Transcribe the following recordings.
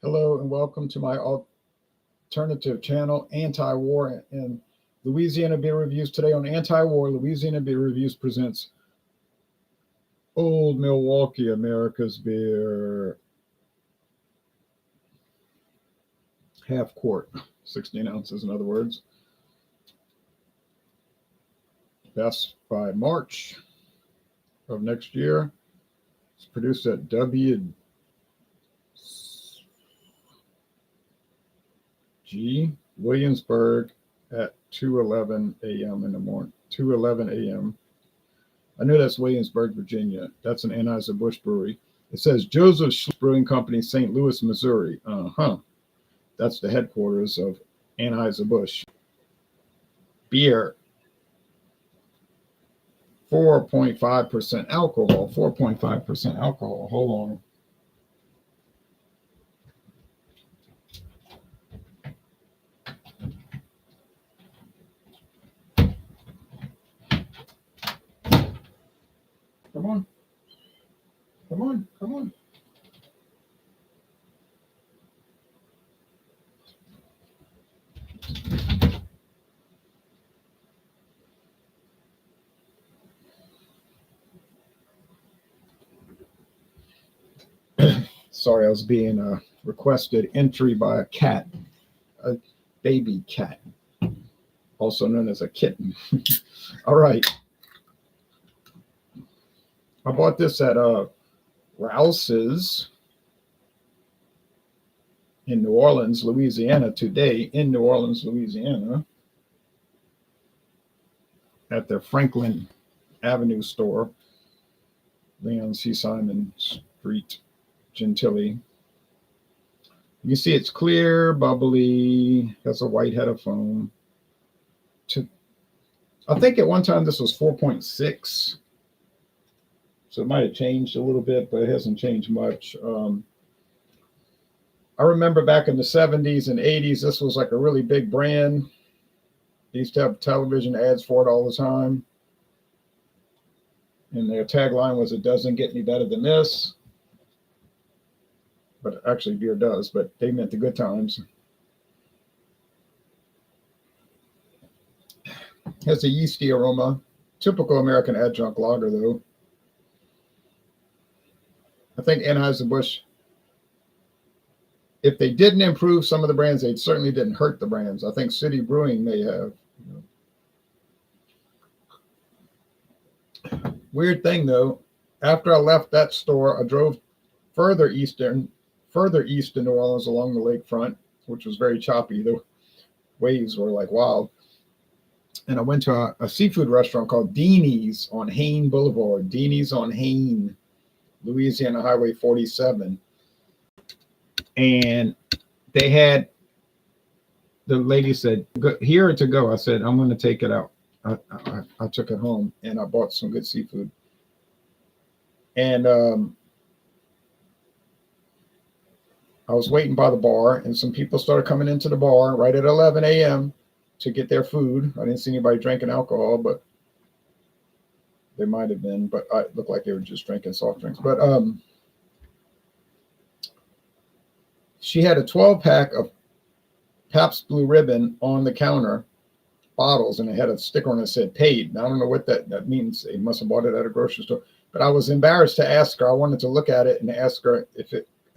Hello and welcome to my alternative channel, Anti-War and Louisiana Beer Reviews. Today on Anti-War, Louisiana Beer Reviews presents Old Milwaukee, America's Beer. Half quart, 16 ounces in other words. Best by March of next year. It's produced at G. Williamsburg at 2:11 a.m. in the morning. 2:11 a.m. I know that's Williamsburg, Virginia. That's an Anheuser-Busch brewery. It says Joseph Schlitz Brewing Company, St. Louis, Missouri. That's the headquarters of Anheuser-Busch. Beer. 4.5% alcohol. 4.5% alcohol. Hold on. Come on. Come on. Come on. Sorry, I was being requested entry by a cat, a baby cat, also known as a kitten. All right. I bought this at Rouse's in New Orleans, Louisiana today, in New Orleans, Louisiana, at the Franklin Avenue store, Leon C. Simon Street, Gentilly. You see it's clear, bubbly, has a white head of foam. I think at one time this was 4.6. So it might have changed a little bit, but it hasn't changed much. I remember back in the 70s and 80s, this was like a really big brand. They used to have television ads for it all the time. And their tagline was, "It doesn't get any better than this." But actually beer does, but they meant the good times. Has a yeasty aroma. Typical American adjunct lager, though. I think Anheuser-Busch, if they didn't improve some of the brands, they certainly didn't hurt the brands. I think City Brewing may have. Weird thing, though. After I left that store, I drove further east in New Orleans along the lakefront, which was very choppy. The waves were like wild. And I went to a seafood restaurant called Deanie's on Haine Boulevard. Deanie's on Haine, Louisiana Highway 47. And they had, the lady said, "Here to go." I said, "I'm going to take it out." I took it home and I bought some good seafood. And I was waiting by the bar, and some people started coming into the bar right at 11 a.m. to get their food. I didn't see anybody drinking alcohol, but they might have been, but it looked like they were just drinking soft drinks. But she had a 12-pack of Pabst Blue Ribbon on the counter, bottles, and it had a sticker on it that said paid. Now, I don't know what that means. They must have bought it at a grocery store. But I was embarrassed to ask her. I wanted to look at it and ask her if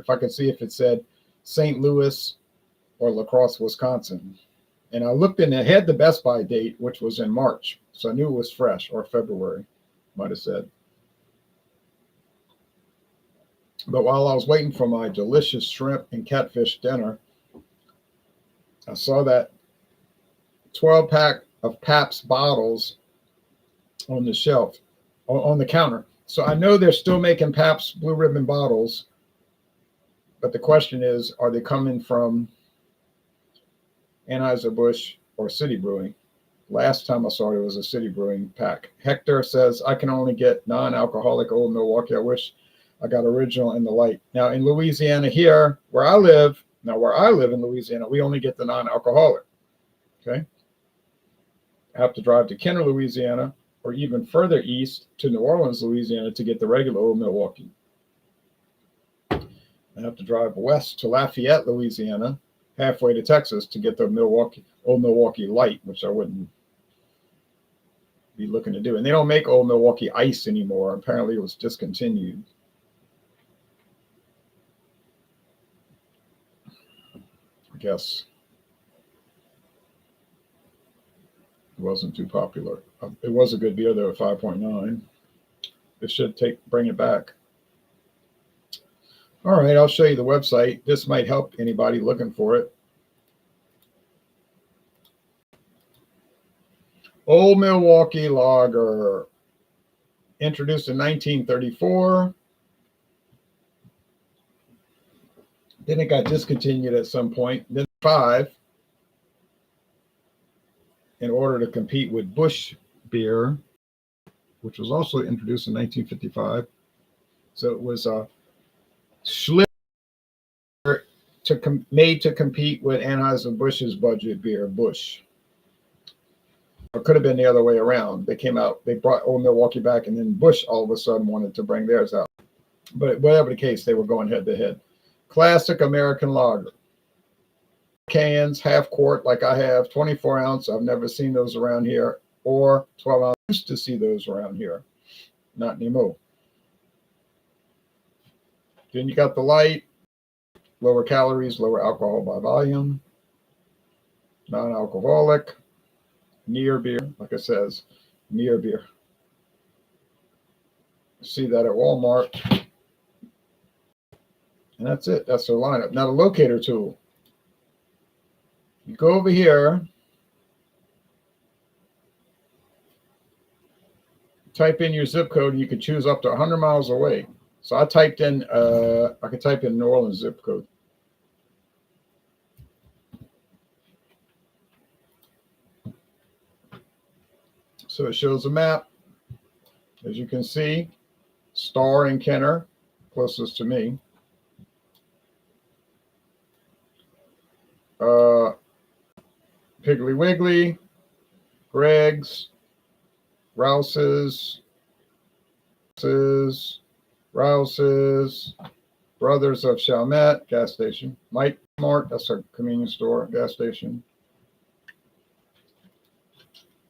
I could see if it said St. Louis or La Crosse, Wisconsin. And I looked and it had the Best By date, which was in March. So I knew it was fresh, or February, might have said. But while I was waiting for my delicious shrimp and catfish dinner, I saw that 12-pack of Pabst bottles on the shelf, on the counter. So I know they're still making Pabst Blue Ribbon bottles. But the question is, are they coming from Anheuser-Busch or City Brewing? Last time I saw it was a City Brewing pack. Hector says, "I can only get non-alcoholic Old Milwaukee. I wish I got original in the light." Now in Louisiana here, where I live in Louisiana, we only get the non-alcoholic. Okay. I have to drive to Kenner, Louisiana, or even further east to New Orleans, Louisiana, to get the regular Old Milwaukee. I have to drive west to Lafayette, Louisiana, halfway to Texas to get the Old Milwaukee Light, which I wouldn't be looking to do. And they don't make Old Milwaukee Ice anymore. Apparently it was discontinued. I guess it wasn't too popular. It was a good beer though at 5.9. It should bring it back. All right, I'll show you the website. This might help anybody looking for it. Old Milwaukee Lager, introduced in 1934. Then it got discontinued at some point. Then 5, in order to compete with Busch beer, which was also introduced in 1955. So it was Schlitz made to compete with Anheuser-Busch's budget beer, Busch. It could have been the other way around. They brought Old Milwaukee back, and then Busch all of a sudden wanted to bring theirs out. But whatever the case, they were going head to head. Classic American lager. Cans, half quart, like I have, 24 ounce. I've never seen those around here, or 12 ounce. I used to see those around here, not anymore. Then you got the light, lower calories, lower alcohol by volume, non-alcoholic, near beer, like it says, near beer. See that at Walmart. And that's it. That's their lineup. Now the locator tool. You go over here, type in your zip code, and you can choose up to 100 miles away. So I typed in, I could type in New Orleans zip code. So it shows a map. As you can see, Star and Kenner, closest to me. Piggly Wiggly, Greg's, Rouse's, Brothers of Chalmette, gas station. Mike Mart, that's a convenience store, gas station.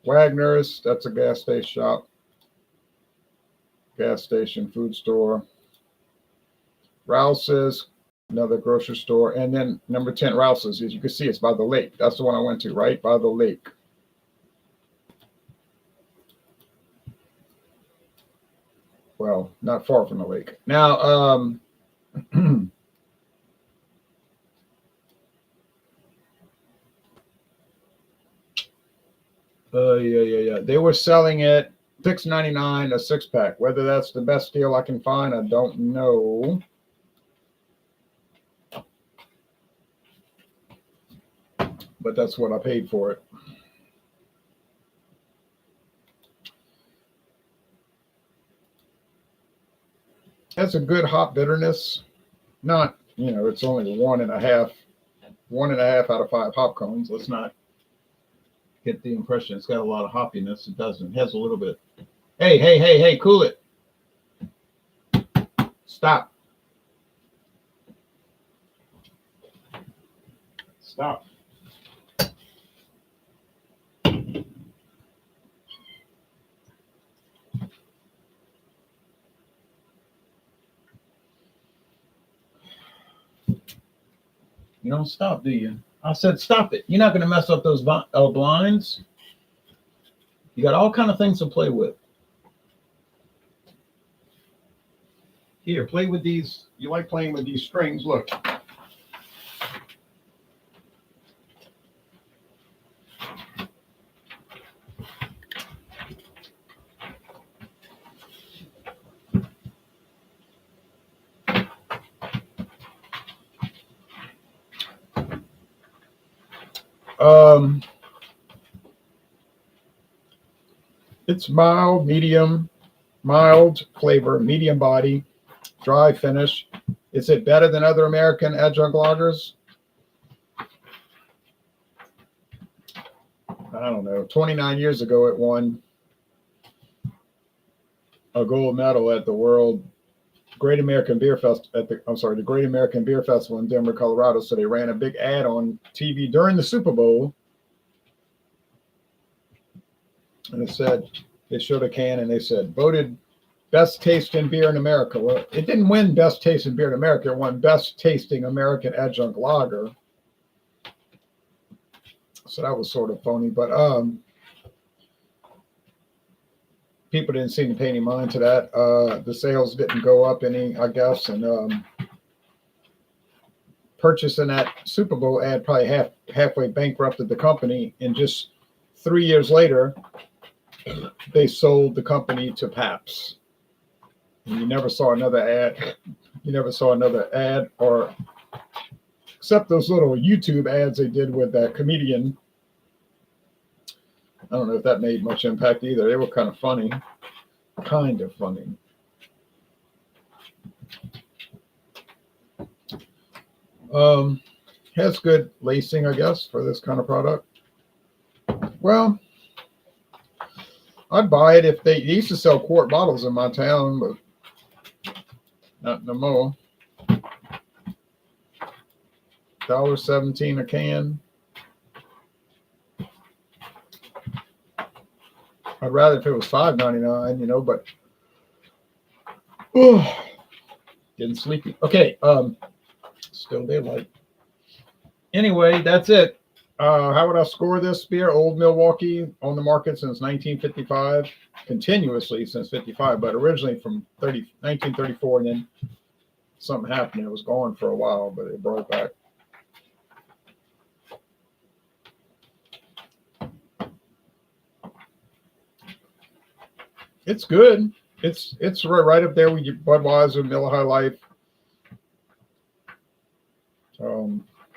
Wagner's, that's a gas station shop. Gas station, food store. Rouse's, another grocery store. And then number 10, Rouse's, as you can see, it's by the lake. That's the one I went to, right? By the lake. Well, not far from the lake. Now, yeah. They were selling it $6.99 a 6-pack. Whether that's the best deal I can find, I don't know. But that's what I paid for it. That's a good hop bitterness. Not, it's only 1.5 out of 5 hop cones. Let's not get the impression it's got a lot of hoppiness. It doesn't. It has a little bit. Hey, cool it. Stop. You don't stop, do you? I said stop it. You're not going to mess up those blinds. You got all kind of things to play with. Here, play with these. You like playing with these strings. Look. It's mild flavor, medium body, dry finish. Is it better than other American adjunct lagers? I don't know. 29 years ago, it won a gold medal at the World Great American Beer Fest the Great American Beer Festival in Denver, Colorado. So they ran a big ad on TV during the Super Bowl, and it said they showed a can and they said voted best tasting beer in America. Well, it didn't win best tasting beer in America. It won best tasting American adjunct lager. So that was sort of phony, but people didn't seem to pay any mind to that. The sales didn't go up any, I guess, and purchasing that Super Bowl ad probably halfway bankrupted the company. And just 3 years later, they sold the company to Pabst. And you never saw another ad. You never saw another ad, or except those little YouTube ads they did with that comedian. I don't know if that made much impact either. They were kind of funny. Has good lacing, I guess, for this kind of product. Well, I'd buy it if they used to sell quart bottles in my town, but not no more. $1.17 a can. I'd rather if it was $5.99, but getting sleepy. Okay, still daylight. Anyway, that's it. How would I score this beer? Old Milwaukee, on the market since 1955, continuously since 55, but originally from 1934, and then something happened. It was gone for a while, but they brought it back. It's good. It's right up there with your Budweiser, Miller High Life,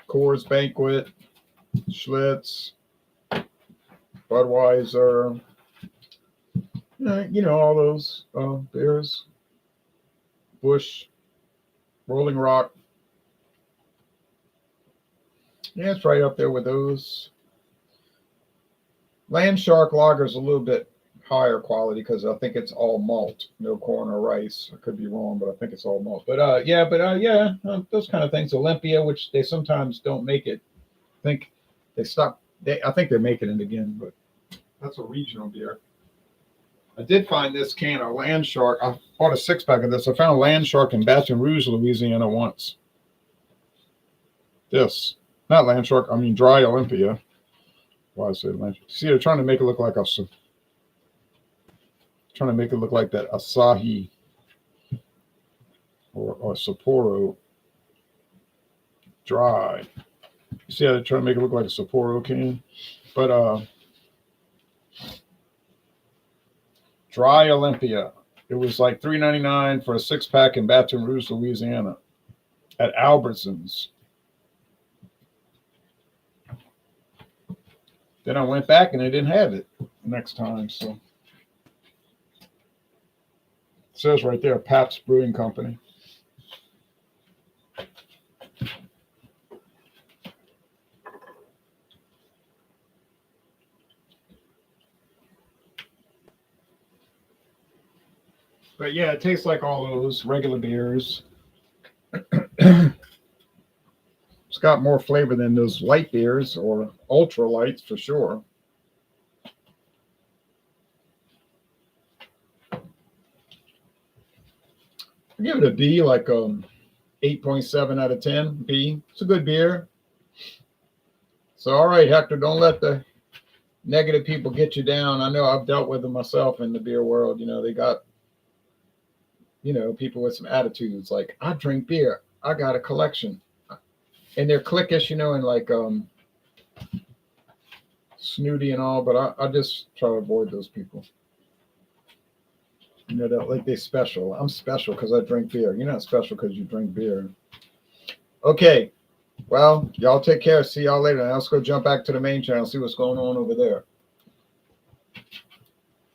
Coors Banquet, Schlitz, Budweiser, all those beers, Busch, Rolling Rock. Yeah, it's right up there with those. Land Shark Lager is a little bit higher quality because I think it's all malt, no corn or rice. I could be wrong, but I think it's all malt. But those kind of things. Olympia, which they sometimes don't make it. I think they stopped. I think they're making it again, but that's a regional beer. I did find this can of Land Shark. I bought a 6-pack of this. I found Land Shark in Baton Rouge, Louisiana once. This, not Land Shark. I mean Dry Olympia. Why I say Land Shark? See, they're trying to make it look like that Asahi or Sapporo Dry. You see how they're trying to make it look like a Sapporo can? But Dry Olympia. It was like $3.99 for a 6-pack in Baton Rouge, Louisiana at Albertsons. Then I went back and they didn't have it next time, so. It says right there, Pabst Brewing Company. But yeah, it tastes like all those regular beers. It's got more flavor than those light beers or ultra lights for sure. I give it a B, like 8.7 out of 10. B. It's a good beer. So, all right, Hector, don't let the negative people get you down. I know I've dealt with them myself in the beer world. They got, people with some attitudes like, I drink beer. I got a collection. And they're cliquish, and like snooty and all, but I just try to avoid those people. That like they special. I'm special because I drink beer. You're not special because you drink beer. Okay. Well, y'all take care. See y'all later. Now let's go jump back to the main channel, see what's going on over there.